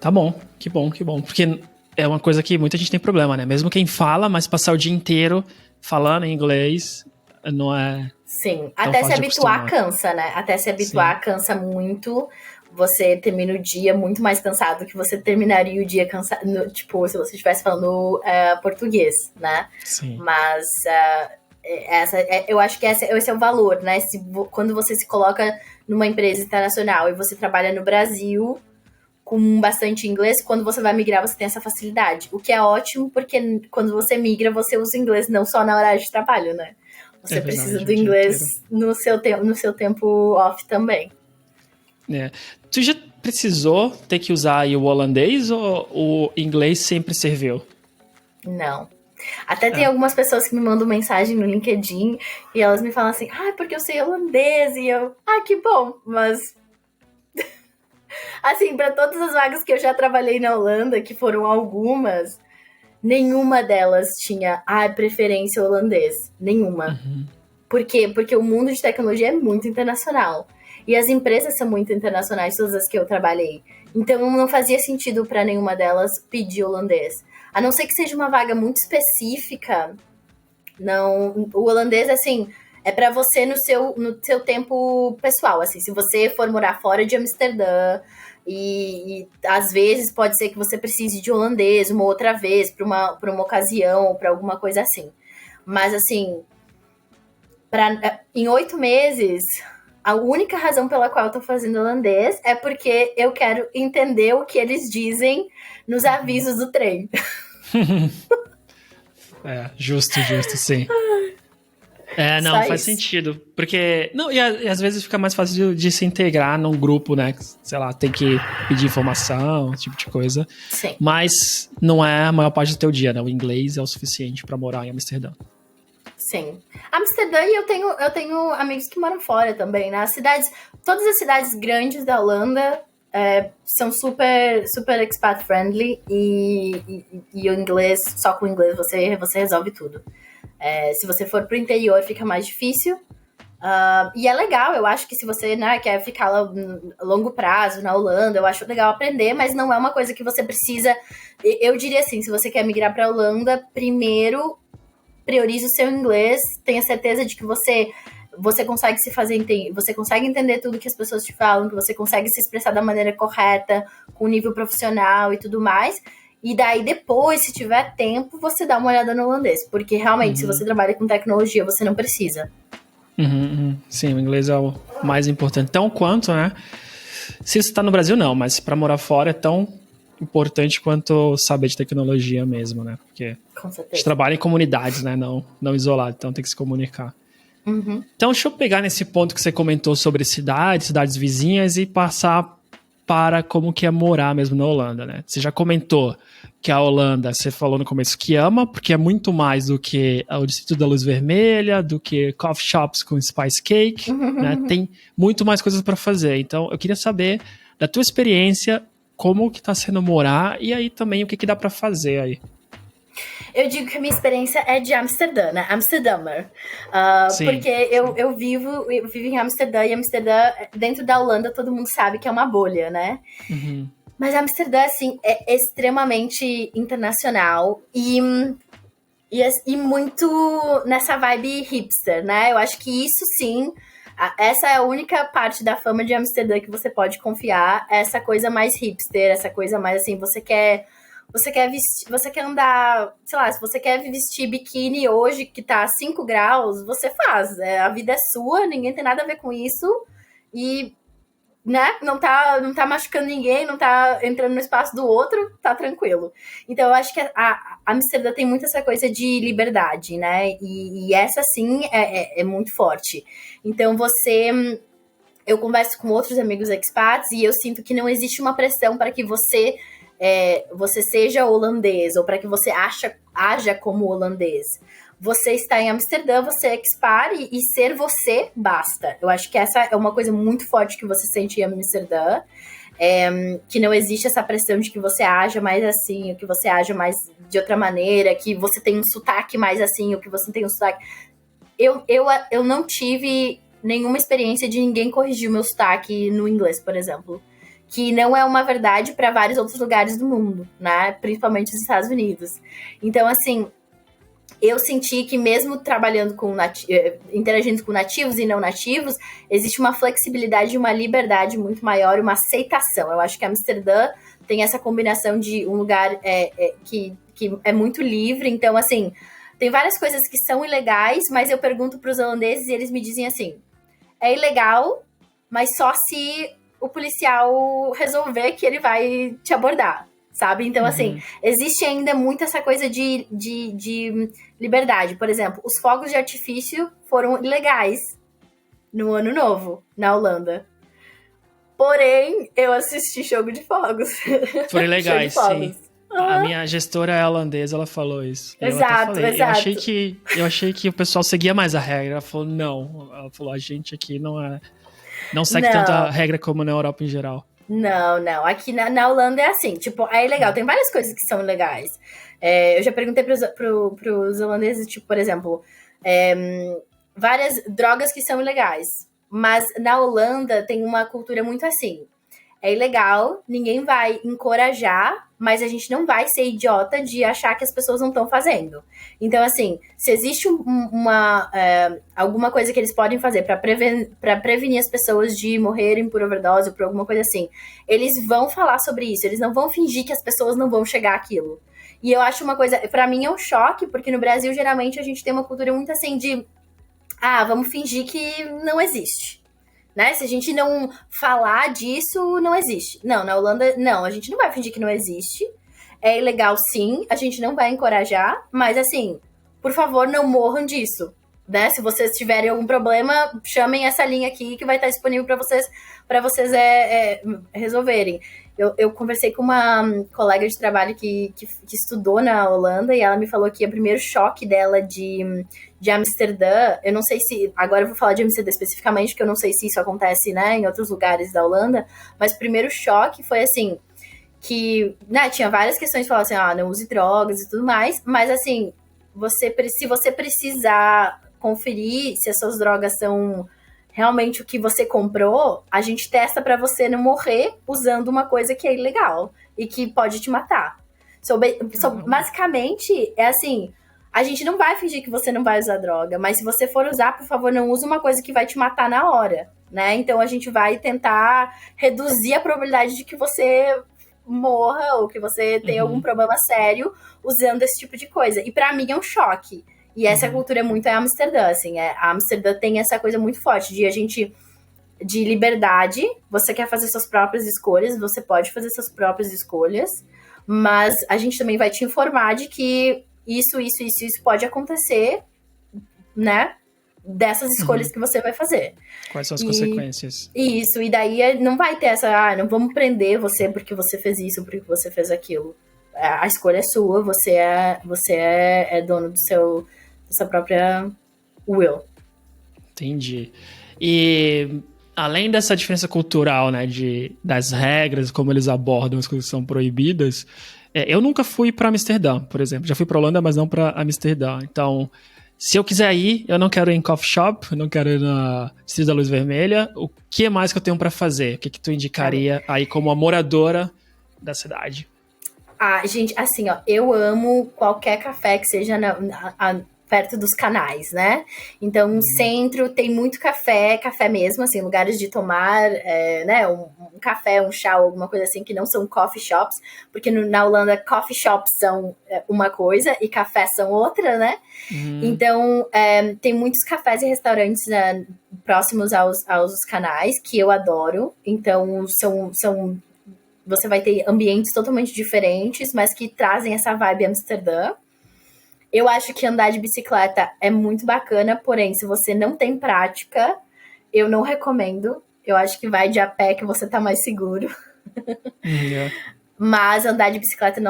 Tá bom, que bom, que bom. Porque é uma coisa que muita gente tem problema, né? Mesmo quem fala, mas passar o dia inteiro falando em inglês não é... Sim, até se habituar cansa, né? Até se habituar cansa muito. Você termina o dia muito mais cansado do que você terminaria o dia cansado, tipo, se você estivesse falando português, né? Sim. Mas eu acho que esse é o valor, né? Quando você se coloca numa empresa internacional e você trabalha no Brasil com bastante inglês, quando você vai migrar você tem essa facilidade. O que é ótimo, porque quando você migra, você usa o inglês não só na hora de trabalho, né? Você precisa do inglês no seu tempo off também. Tu já precisou ter que usar aí o holandês ou o inglês sempre serviu? Não. Até tem algumas pessoas que me mandam mensagem no LinkedIn e elas me falam assim, porque eu sei holandês, e eu, que bom, mas assim, para todas as vagas que eu já trabalhei na Holanda, que foram algumas, nenhuma delas tinha preferência holandês, nenhuma. Uhum. Por quê? Porque o mundo de tecnologia é muito internacional. E as empresas são muito internacionais, todas as que eu trabalhei. Então não fazia sentido para nenhuma delas pedir holandês. A não ser que seja uma vaga muito específica. Não, o holandês, assim, é para você no seu tempo pessoal. Assim, se você for morar fora de Amsterdã e às vezes pode ser que você precise de holandês uma outra vez para uma ocasião ou para alguma coisa assim. Mas assim, em 8 meses, a única razão pela qual eu tô fazendo holandês é porque eu quero entender o que eles dizem nos avisos do trem. Justo, sim. Não, faz sentido. Porque. Não, e às vezes fica mais fácil de se integrar num grupo, né? Sei lá, tem que pedir informação, esse tipo de coisa. Sim. Mas não é a maior parte do teu dia, né? O inglês é o suficiente pra morar em Amsterdã. Sim. Amsterdã, e eu tenho amigos que moram fora também, né? Todas as cidades grandes da Holanda são super, super expat friendly e o inglês, só com o inglês você resolve tudo. Se você for pro interior, fica mais difícil. E é legal, eu acho que se você quer ficar a longo prazo na Holanda, eu acho legal aprender, mas não é uma coisa que você precisa... Eu diria assim, se você quer migrar pra Holanda, primeiro priorize o seu inglês, tenha certeza de que você consegue você consegue entender tudo que as pessoas te falam, que você consegue se expressar da maneira correta, com nível profissional e tudo mais. E daí depois, se tiver tempo, você dá uma olhada no holandês. Porque realmente, se você trabalha com tecnologia, você não precisa. Sim, o inglês é o mais importante. Tão quanto, né? Se você está no Brasil, não. Mas para morar fora é tão importante quanto saber de tecnologia mesmo, né? Porque com certeza. A gente trabalha em comunidades, né? Não isolado. Então tem que se comunicar. Então, deixa eu pegar nesse ponto que você comentou sobre cidades vizinhas e passar para como que é morar mesmo na Holanda, né? Você já comentou que a Holanda, você falou no começo que ama, porque é muito mais do que o Distrito da Luz Vermelha, do que coffee shops com spice cake, né? Tem muito mais coisas para fazer. Então, eu queria saber da tua experiência, como que tá sendo morar e aí também o que dá para fazer aí. Eu digo que a minha experiência é de Amsterdã, né? Amsterdamer. Porque eu vivo em Amsterdã, e Amsterdã, dentro da Holanda, todo mundo sabe que é uma bolha, né? Mas Amsterdã, assim, é extremamente internacional e muito nessa vibe hipster, né? Eu acho que isso, sim, essa é a única parte da fama de Amsterdã que você pode confiar, essa coisa mais hipster, essa coisa mais, assim, você quer vestir, você quer andar, sei lá, se você quer vestir biquíni hoje que tá 5 graus, você faz. A vida é sua, ninguém tem nada a ver com isso. E, né, não tá machucando ninguém, não tá entrando no espaço do outro, tá tranquilo. Então, eu acho que a Amsterdã tem muito essa coisa de liberdade, né? E essa, sim, é muito forte. Então, eu converso com outros amigos expats e eu sinto que não existe uma pressão para que você você seja holandês ou para que você haja como holandês. Você está em Amsterdã, você é expare e ser você basta. Eu acho que essa é uma coisa muito forte que você sente em Amsterdã. Que não existe essa pressão de que você haja mais assim, ou que você haja mais de outra maneira, que você tem um sotaque mais assim, ou que você tem um sotaque... Eu não tive nenhuma experiência de ninguém corrigir o meu sotaque no inglês, por exemplo. Que não é uma verdade para vários outros lugares do mundo, né? Principalmente nos Estados Unidos. Então, assim, eu senti que mesmo trabalhando interagindo com nativos e não nativos, existe uma flexibilidade e uma liberdade muito maior, uma aceitação. Eu acho que Amsterdã tem essa combinação de um lugar que é muito livre. Então, assim, tem várias coisas que são ilegais, mas eu pergunto para os holandeses e eles me dizem assim, é ilegal, mas só se o policial resolver que ele vai te abordar, sabe? Então, assim, existe ainda muito essa coisa de liberdade. Por exemplo, os fogos de artifício foram ilegais no Ano Novo, na Holanda. Porém, eu assisti jogo de fogos. Foram ilegais, sim. A minha gestora é holandesa, ela falou isso. Exato. Eu achei que o pessoal seguia mais a regra. Ela falou, não. Ela falou, a gente aqui não segue tanta regra como na Europa em geral. Não. Aqui na Holanda é assim, tipo, é ilegal. Tem várias coisas que são ilegais. Eu já perguntei pros holandeses, tipo, por exemplo, várias drogas que são ilegais. Mas na Holanda tem uma cultura muito assim. É ilegal, ninguém vai encorajar, mas a gente não vai ser idiota de achar que as pessoas não estão fazendo. Então, assim, se existe alguma coisa que eles podem fazer para prevenir as pessoas de morrerem por overdose ou por alguma coisa assim, eles vão falar sobre isso, eles não vão fingir que as pessoas não vão chegar àquilo. E eu acho uma coisa, para mim é um choque, porque no Brasil, geralmente, a gente tem uma cultura muito assim de, vamos fingir que não existe. Né? Se a gente não falar disso, não existe. Não, na Holanda, não, a gente não vai fingir que não existe. É ilegal, sim, a gente não vai encorajar, mas assim, por favor, não morram disso. Né? Se vocês tiverem algum problema, chamem essa linha aqui que vai estar disponível para vocês resolverem. Eu conversei com uma colega de trabalho que estudou na Holanda e ela me falou que o primeiro choque dela de Amsterdã, eu não sei se, agora eu vou falar de Amsterdã especificamente, porque eu não sei se isso acontece, né, em outros lugares da Holanda, mas o primeiro choque foi assim, que, né, tinha várias questões, falavam assim, não use drogas e tudo mais, mas assim, se você precisar conferir se as suas drogas são realmente o que você comprou, a gente testa para você não morrer usando uma coisa que é ilegal e que pode te matar. Basicamente, é assim, a gente não vai fingir que você não vai usar droga, mas se você for usar, por favor, não use uma coisa que vai te matar na hora, né? Então a gente vai tentar reduzir a probabilidade de que você morra ou que você tenha algum problema sério usando esse tipo de coisa. E para mim é um choque. E essa cultura é muito Amsterdã, assim, a Amsterdã tem essa coisa muito forte de liberdade, você quer fazer suas próprias escolhas, você pode fazer suas próprias escolhas, mas a gente também vai te informar de que isso pode acontecer, né, dessas escolhas que você vai fazer. Quais são as consequências? Isso, e daí não vai ter essa, não vamos prender você porque você fez isso, porque você fez aquilo. A escolha é sua, você é dono da sua própria will. Entendi. E além dessa diferença cultural, né, das regras, como eles abordam as coisas que são proibidas, eu nunca fui para Amsterdã, por exemplo. Já fui para Holanda, mas não para Amsterdã. Então, se eu quiser ir, eu não quero ir em coffee shop, não quero ir na Distrito da Luz Vermelha. O que mais que eu tenho para fazer? O que tu indicaria aí como uma moradora da cidade? Gente, assim, ó, eu amo qualquer café que seja perto dos canais, né? Então, no centro tem muito café mesmo, assim, lugares de tomar, né, um café, um chá, alguma coisa assim, que não são coffee shops, porque na Holanda coffee shops são uma coisa e café são outra, né? Então, tem muitos cafés e restaurantes próximos aos canais, que eu adoro. Então, você vai ter ambientes totalmente diferentes, mas que trazem essa vibe Amsterdã. Eu acho que andar de bicicleta é muito bacana, porém, se você não tem prática, eu não recomendo. Eu acho que vai de a pé que você tá mais seguro. Mas andar de bicicleta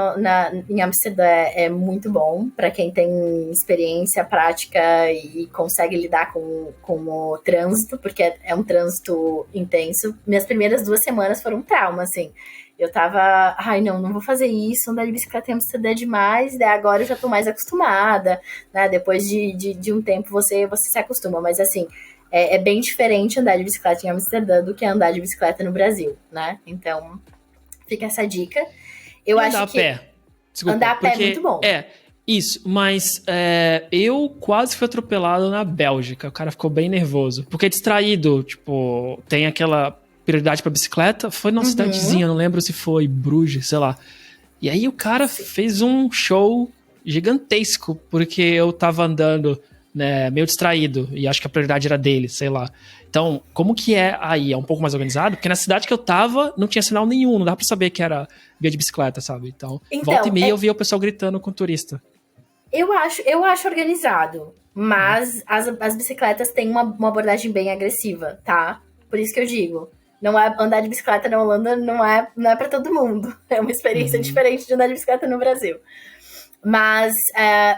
em Amsterdã é muito bom para quem tem experiência prática e consegue lidar com o trânsito, porque é um trânsito intenso. Minhas primeiras 2 semanas foram um trauma, assim. Eu tava, ai não vou fazer isso, andar de bicicleta em Amsterdã é demais, daí agora eu já tô mais acostumada, né? Depois de um tempo você se acostuma, mas assim, é bem diferente andar de bicicleta em Amsterdã do que andar de bicicleta no Brasil, né? Então, fica essa dica. Eu E acho andar a que pé? Desculpa, andar a pé é porque muito bom. isso, mas eu quase fui atropelado na Bélgica. O cara ficou bem nervoso. Porque é distraído, tipo, tem aquela prioridade pra bicicleta. Foi numa cidadezinha, não lembro se foi Bruges, sei lá. E aí o cara fez um show gigantesco, porque eu tava andando, né, meio distraído. E acho que a prioridade era dele, sei lá. Então, como que é aí? É um pouco mais organizado? Porque na cidade que eu tava, não tinha sinal nenhum. Não dá pra saber que era via de bicicleta, sabe? Então volta e meia eu via o pessoal gritando com o turista. Eu acho organizado, mas as bicicletas têm uma abordagem bem agressiva, tá? Por isso que eu digo, não é andar de bicicleta na Holanda não é para todo mundo. É uma experiência diferente de andar de bicicleta no Brasil. Mas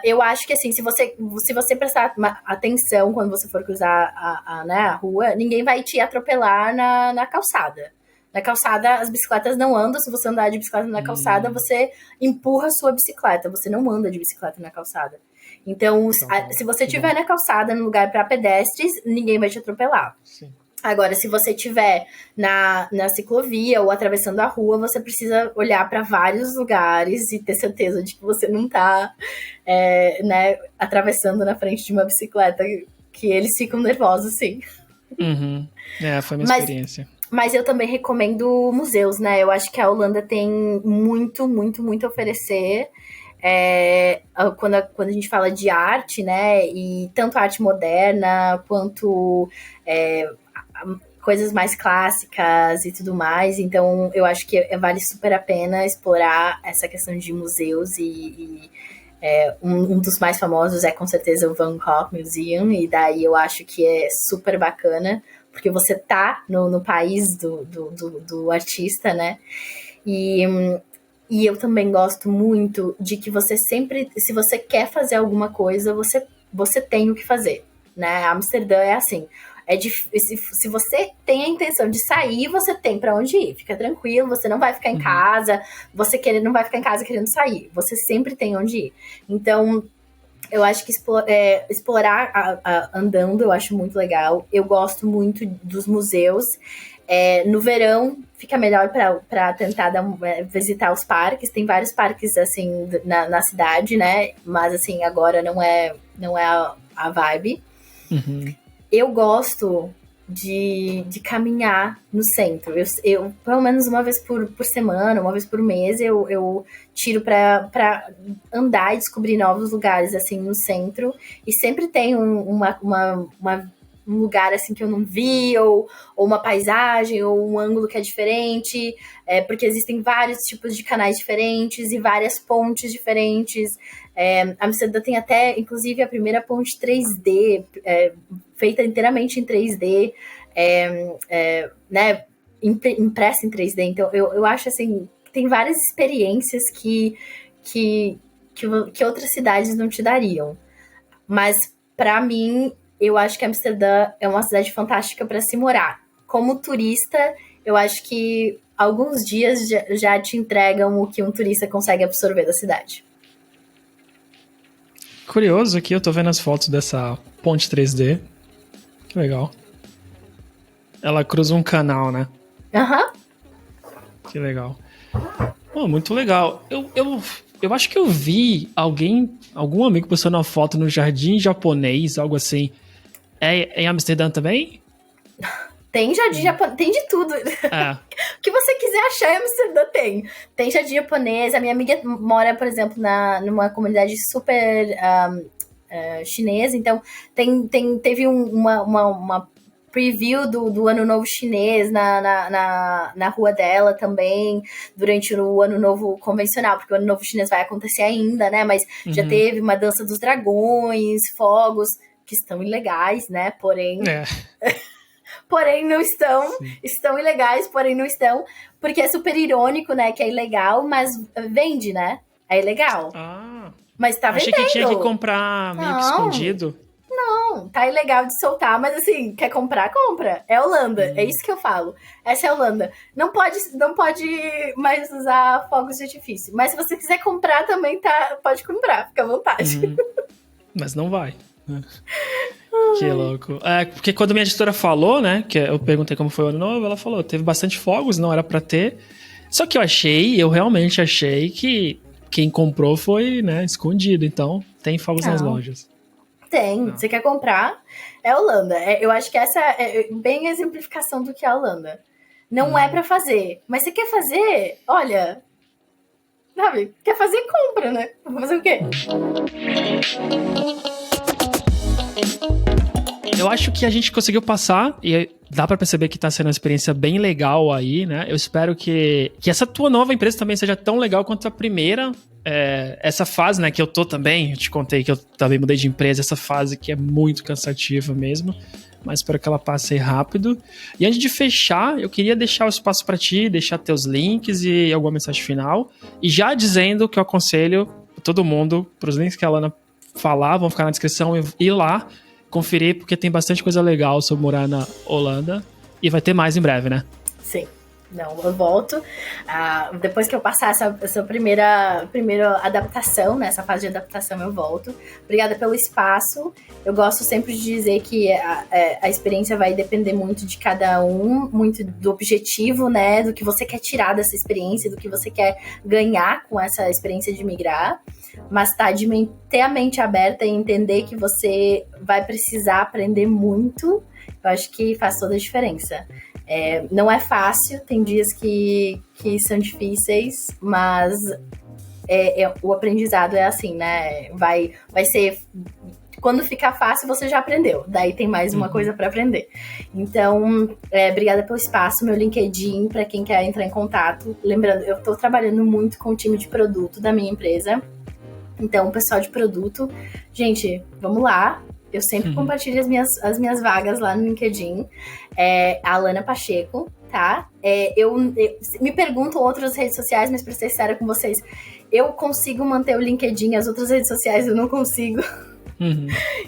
eu acho que assim, se você prestar atenção quando você for cruzar a rua, ninguém vai te atropelar na calçada. Na calçada, as bicicletas não andam. Se você andar de bicicleta na calçada, você empurra a sua bicicleta. Você não anda de bicicleta na calçada. Então, se você estiver na calçada, no lugar para pedestres, ninguém vai te atropelar. Sim. Agora, se você estiver na ciclovia ou atravessando a rua, você precisa olhar para vários lugares e ter certeza de que você não está atravessando na frente de uma bicicleta, que eles ficam nervosos, sim. Foi a minha experiência. Mas eu também recomendo museus, né? Eu acho que a Holanda tem muito, muito, muito a oferecer. Quando a gente fala de arte, né? E tanto arte moderna quanto coisas mais clássicas e tudo mais. Então, eu acho que vale super a pena explorar essa questão de museus um dos mais famosos é com certeza o Van Gogh Museum, e daí eu acho que é super bacana, porque você tá no país do artista, né? E eu também gosto muito de que você sempre, se você quer fazer alguma coisa, você tem o que fazer, né? Amsterdã é assim, se você tem a intenção de sair, você tem pra onde ir, fica tranquilo, você não vai ficar em casa, não vai ficar em casa querendo sair, você sempre tem onde ir. Então, eu acho que explorar andando, eu acho muito legal. Eu gosto muito dos museus. No verão, fica melhor para tentar visitar os parques. Tem vários parques, assim, na cidade, né? Mas, assim, agora não é a vibe. Eu gosto de caminhar no centro. Eu pelo menos uma vez por semana, uma vez por mês, eu tiro para andar e descobrir novos lugares, assim, no centro. E sempre tem um lugar, assim, que eu não vi, ou uma paisagem, ou um ângulo que é diferente, porque existem vários tipos de canais diferentes e várias pontes diferentes. Amsterdã tem até, inclusive, a primeira ponte 3D, feita inteiramente em 3D, né, impressa em 3D. Então, eu acho, assim, que tem várias experiências que outras cidades não te dariam. Mas, para mim, eu acho que Amsterdã é uma cidade fantástica para se morar. Como turista, eu acho que alguns dias já te entregam o que um turista consegue absorver da cidade. Curioso aqui, eu tô vendo as fotos dessa ponte 3D. Que legal. Ela cruza um canal, né? Que legal. Muito legal. Eu acho que eu vi algum amigo postando uma foto no jardim japonês, algo assim. É em Amsterdã também? Tem jardim japonês, tem de tudo. O que você quiser achar em Amsterdã tem. Tem jardim japonês. A minha amiga mora, por exemplo, numa comunidade super chinesa. Então, teve uma preview do Ano Novo Chinês na rua dela também, durante o Ano Novo convencional, porque o Ano Novo Chinês vai acontecer ainda, né? Mas já teve uma dança dos dragões, fogos, que estão ilegais, né? Porém... porém não estão. Sim. Estão ilegais, porém não estão. Porque é super irônico, né? Que é ilegal, mas vende, né? É ilegal. Mas tá vendendo. Achei que tinha que comprar meio que escondido. Não, tá ilegal de soltar, mas assim, quer comprar, compra. É Holanda, é isso que eu falo. Essa é a Holanda. Não pode mais usar fogos de artifício. Mas se você quiser comprar também, pode comprar, fica à vontade. Mas não vai. Que louco. Porque quando minha editora falou, né, que eu perguntei como foi o ano novo, ela falou, teve bastante fogos, não era pra ter. Só que eu realmente achei que quem comprou foi, né, escondido. Então, tem fogos nas lojas. Tem. Você quer comprar, é Holanda. Eu acho que essa é bem a exemplificação do que é a Holanda. Não é pra fazer. Mas você quer fazer, olha... Sabe? Quer fazer, compra, né? Vou fazer o quê? Eu acho que a gente conseguiu passar e dá pra perceber que tá sendo uma experiência bem legal aí, né? Eu espero que essa tua nova empresa também seja tão legal quanto a primeira. Essa fase, né, que eu tô também, eu te contei que eu também mudei de empresa, essa fase que é muito cansativa mesmo, mas espero que ela passe rápido. E antes de fechar, eu queria deixar o espaço pra ti, deixar teus links e alguma mensagem final, e já dizendo que eu aconselho todo mundo, pros links que a Alana falar, vão ficar na descrição, e ir lá conferir, porque tem bastante coisa legal sobre morar na Holanda, e vai ter mais em breve, né? Sim. Não, eu volto. Depois que eu passar essa primeira adaptação, né, essa fase de adaptação, eu volto. Obrigada pelo espaço. Eu gosto sempre de dizer que a experiência vai depender muito de cada um, muito do objetivo, né, do que você quer tirar dessa experiência, do que você quer ganhar com essa experiência de migrar. Mas de ter a mente aberta e entender que você vai precisar aprender muito, eu acho que faz toda a diferença. Não é fácil, tem dias que são difíceis, mas o aprendizado é assim, né? Vai ser... Quando ficar fácil, você já aprendeu. Daí tem mais uma coisa para aprender. Então, obrigada pelo espaço. Meu LinkedIn, para quem quer entrar em contato. Lembrando, eu estou trabalhando muito com o time de produto da minha empresa. Então, o pessoal de produto... Gente, vamos lá. Eu sempre compartilho as minhas vagas lá no LinkedIn. A Alana Pacheco, tá? Me perguntam outras redes sociais, mas pra ser sincera com vocês, eu consigo manter o LinkedIn, as outras redes sociais eu não consigo.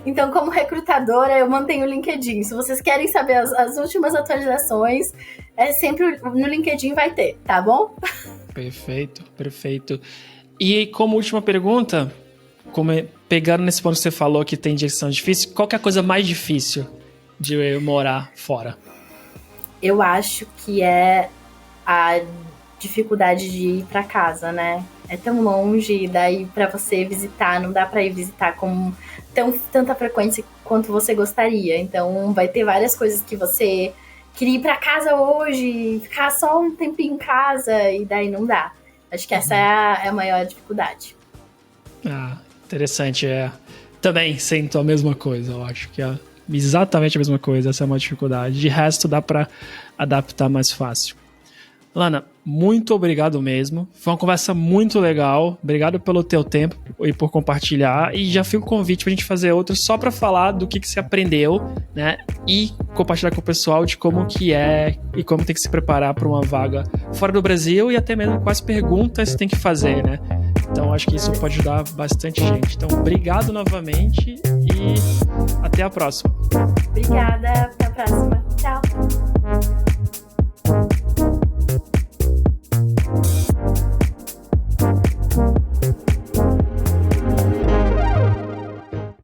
Então, como recrutadora, eu mantenho o LinkedIn. Se vocês querem saber as últimas atualizações, sempre no LinkedIn vai ter, tá bom? Perfeito, perfeito. E como última pergunta, pegando nesse ponto que você falou que tem dias que são difíceis, qual que é a coisa mais difícil de morar fora? Eu acho que é a dificuldade de ir pra casa, né? É tão longe, daí pra você visitar, não dá pra ir visitar com tanta frequência quanto você gostaria. Então vai ter várias coisas que você queria ir pra casa hoje, ficar só um tempinho em casa, e daí não dá. Acho que essa é a maior dificuldade. Interessante. Também sinto a mesma coisa, eu acho que é exatamente a mesma coisa, essa é uma dificuldade. De resto, dá pra adaptar mais fácil. Lana, muito obrigado mesmo. Foi uma conversa muito legal. Obrigado pelo teu tempo e por compartilhar. E já fica o convite pra gente fazer outro só pra falar do que você aprendeu, né? E compartilhar com o pessoal de como que é e como tem que se preparar para uma vaga fora do Brasil e até mesmo quais perguntas tem que fazer, né? Então, acho que isso pode ajudar bastante gente. Então, obrigado novamente e até a próxima. Obrigada. Até a próxima.